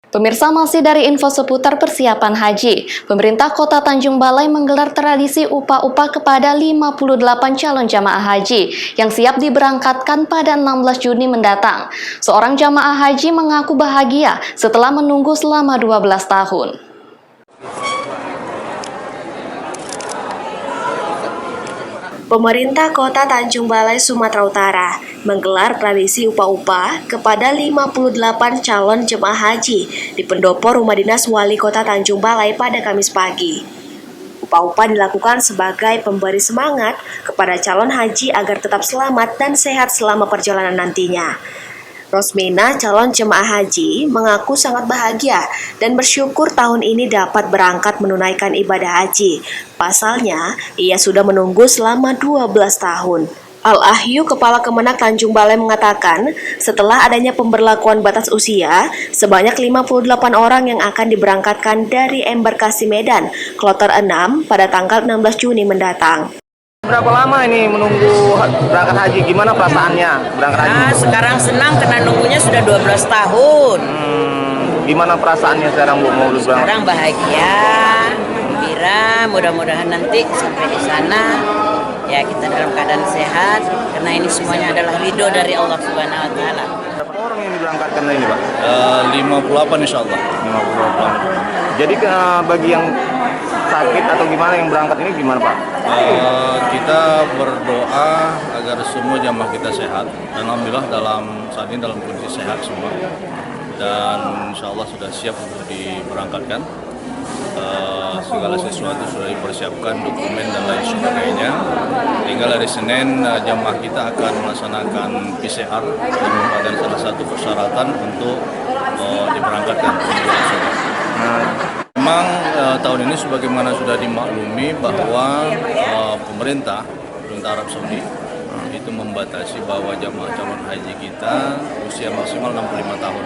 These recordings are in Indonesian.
Pemirsa, masih dari info seputar persiapan haji, pemerintah Kota Tanjung Balai menggelar tradisi upah-upah kepada 58 calon jamaah haji yang siap diberangkatkan pada 16 Juni mendatang. Seorang jamaah haji mengaku bahagia setelah menunggu selama 12 tahun. Pemerintah Kota Tanjung Balai, Sumatera Utara menggelar tradisi upah-upah kepada 58 calon jemaah haji di pendopo Rumah Dinas Wali Kota Tanjung Balai pada Kamis pagi. Upah-upah dilakukan sebagai pemberi semangat kepada calon haji agar tetap selamat dan sehat selama perjalanan nantinya. Rosmina, calon jemaah haji, mengaku sangat bahagia dan bersyukur tahun ini dapat berangkat menunaikan ibadah haji. Pasalnya, ia sudah menunggu selama 12 tahun. Al-Ahyu, Kepala Kemenak Tanjung Balai, mengatakan setelah adanya pemberlakuan batas usia, sebanyak 58 orang yang akan diberangkatkan dari embarkasi Medan, Kloter 6 pada tanggal 16 Juni mendatang. Berapa lama ini menunggu berangkat haji? Gimana perasaannya berangkat haji? Sekarang senang karena nunggunya sudah 12 tahun. Gimana perasaannya sekarang, Bu, mau berangkat? Sekarang bahagia, gembira, mudah-mudahan nanti sampai di sana ya kita dalam keadaan sehat karena ini semuanya adalah ridho dari Allah Subhanahu wa taala. Berapa orang yang diberangkatkan ini, Pak? 58 insya Allah. 58. Jadi bagi yang sakit atau gimana yang berangkat ini gimana, Pak? Kita berdoa agar semua jamaah kita sehat dan alhamdulillah saat ini dalam kondisi sehat semua dan insya Allah sudah siap untuk diberangkatkan. Segala sesuatu sudah dipersiapkan, dokumen dan lain sebagainya. Tinggal hari Senin jamaah kita akan melaksanakan PCR yang merupakan salah satu persyaratan untuk diberangkatkan. Memang tahun ini sebagaimana sudah dimaklumi bahwa pemerintah Arab Saudi itu membatasi bahwa jamaah calon haji kita usia maksimal 65 tahun.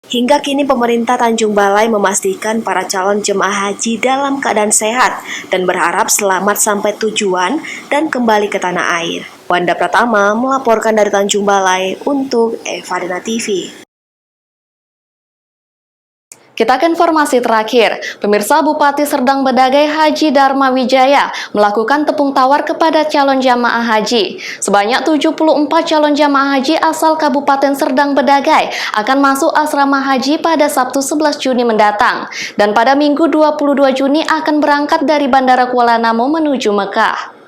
Hingga kini pemerintah Tanjung Balai memastikan para calon jemaah haji dalam keadaan sehat dan berharap selamat sampai tujuan dan kembali ke tanah air. Wanda Pratama melaporkan dari Tanjung Balai untuk Evadena TV. Kita ke informasi terakhir. Pemirsa, Bupati Serdang Bedagai Haji Dharma Wijaya melakukan tepung tawar kepada calon jamaah haji. Sebanyak 74 calon jamaah haji asal Kabupaten Serdang Bedagai akan masuk asrama haji pada Sabtu 11 Juni mendatang. Dan pada Minggu 22 Juni akan berangkat dari Bandara Kuala Namu menuju Mekah.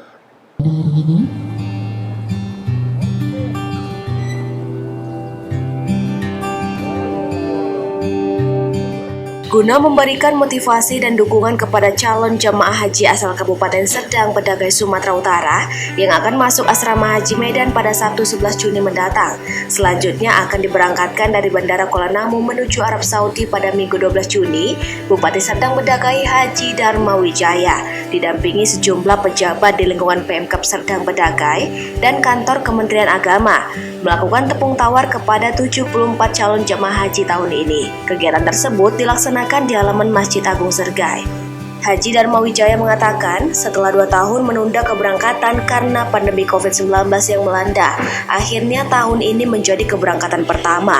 Guna memberikan motivasi dan dukungan kepada calon jamaah haji asal Kabupaten Serdang Bedagai, Sumatera Utara yang akan masuk asrama haji Medan pada Sabtu 11 Juni mendatang. Selanjutnya akan diberangkatkan dari Bandara Kuala Namu menuju Arab Saudi pada Minggu 12 Juni, Bupati Serdang Bedagai Haji Dharma Wijaya didampingi sejumlah pejabat di lingkungan Pemkab Serdang Bedagai dan kantor Kementerian Agama melakukan tepung tawar kepada 74 calon jamaah haji tahun ini. Kegiatan tersebut dilaksanakan di halaman Masjid Agung Sergai. Haji Dharma Wijaya mengatakan setelah 2 tahun menunda keberangkatan karena pandemi COVID-19 yang melanda, akhirnya tahun ini menjadi keberangkatan pertama.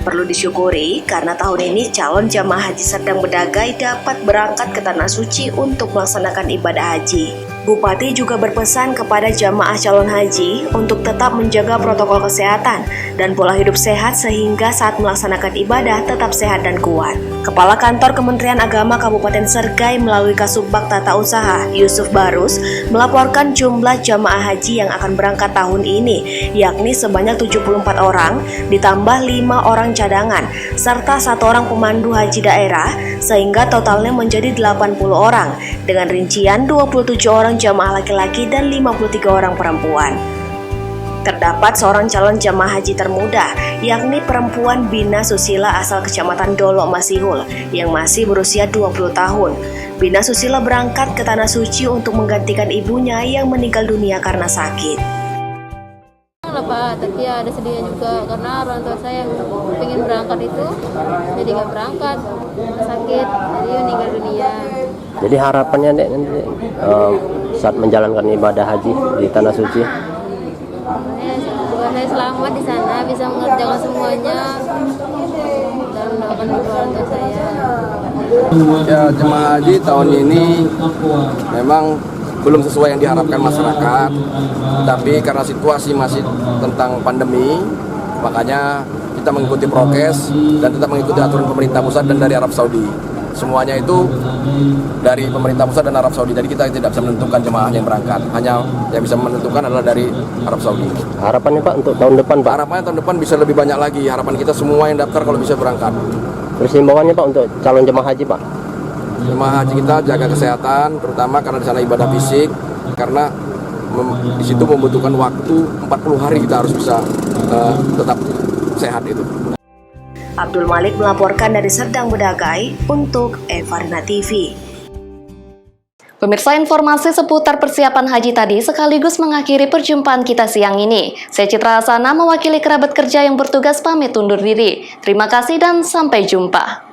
Perlu disyukuri karena tahun ini calon jamaah haji Serdang Bedagai dapat berangkat ke Tanah Suci untuk melaksanakan ibadah haji. Bupati juga berpesan kepada jamaah calon haji untuk tetap menjaga protokol kesehatan dan pola hidup sehat sehingga saat melaksanakan ibadah tetap sehat dan kuat. Kepala Kantor Kementerian Agama Kabupaten Sergai melalui Kasubag Tata Usaha Yusuf Barus melaporkan jumlah jamaah haji yang akan berangkat tahun ini, yakni sebanyak 74 orang ditambah 5 orang cadangan serta 1 orang pemandu haji daerah sehingga totalnya menjadi 80 orang dengan rincian 27 orang jamaah laki-laki dan 53 orang perempuan. Terdapat seorang calon jamaah haji termuda, yakni perempuan Bina Susila asal Kecamatan Dolok Masihul yang masih berusia 20 tahun. Bina Susila berangkat ke Tanah Suci untuk menggantikan ibunya yang meninggal dunia karena sakit. Pak, tapi ya ada sedihnya juga karena orang tua saya yang pengen berangkat itu jadi nggak berangkat, sakit, jadi meninggal dunia. Jadi harapannya Dek nanti saat menjalankan ibadah haji di Tanah Suci? Semoga saya selamat di sana, bisa mengerjakan semuanya dan mendoakan kedua orang tua saya. Ya, jemaah haji tahun ini memang belum sesuai yang diharapkan masyarakat, tapi karena situasi masih tentang pandemi, makanya kita mengikuti prokes dan tetap mengikuti aturan pemerintah pusat dan dari Arab Saudi. Semuanya itu dari pemerintah pusat dan Arab Saudi, jadi kita tidak bisa menentukan jemaah yang berangkat, hanya yang bisa menentukan adalah dari Arab Saudi. Harapannya Pak untuk tahun depan Pak? Harapannya tahun depan bisa lebih banyak lagi, harapan kita semua yang daftar kalau bisa berangkat. Terus himbauannya Pak untuk calon jemaah haji Pak? Jemaah haji kita jaga kesehatan, terutama karena di sana ibadah fisik, karena di situ membutuhkan waktu 40 hari kita harus bisa tetap sehat itu. Abdul Malik melaporkan dari Serdang Bedagai untuk Evarina TV. Pemirsa, informasi seputar persiapan haji tadi sekaligus mengakhiri perjumpaan kita siang ini. Saya Citra Hasana mewakili kerabat kerja yang bertugas pamit undur diri. Terima kasih dan sampai jumpa.